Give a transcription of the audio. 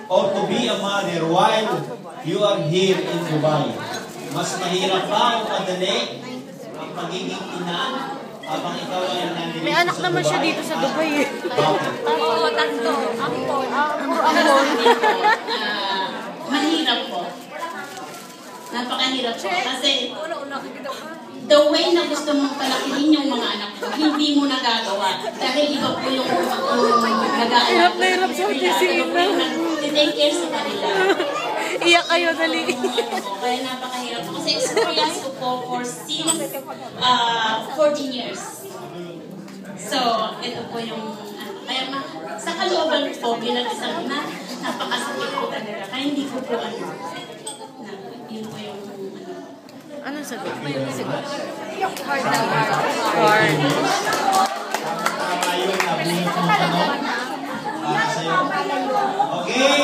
or to be a mother while you are here in Dubai? Mas mahirap ba o madali ang pagiging ina habang ikaw ay nandito sa Dubai? May anak naman siya dito sa Dubai eh. Bakit? Oo, tatlo. Ampon. Mahirap po. Napakahirap po. Kasi the way na gusto mong palakihin yung mga anak mo, hindi mo nagagawa. Dahil iba po yung nag-aalala. Hirap na hirap sa opisina. Take care sa kanila. Iyak kayo, dali. Kaya napakahirap po. Kasi experience ko po for 14 years. So, ito po yung kaya sa kalooban po, bilang isang ina, napakasakit po talaga. Kaya hindi ko po yun po yung Anong sagot? hard na Hard. Tama yun, nabulit mo tanong para sa'yo. Okay.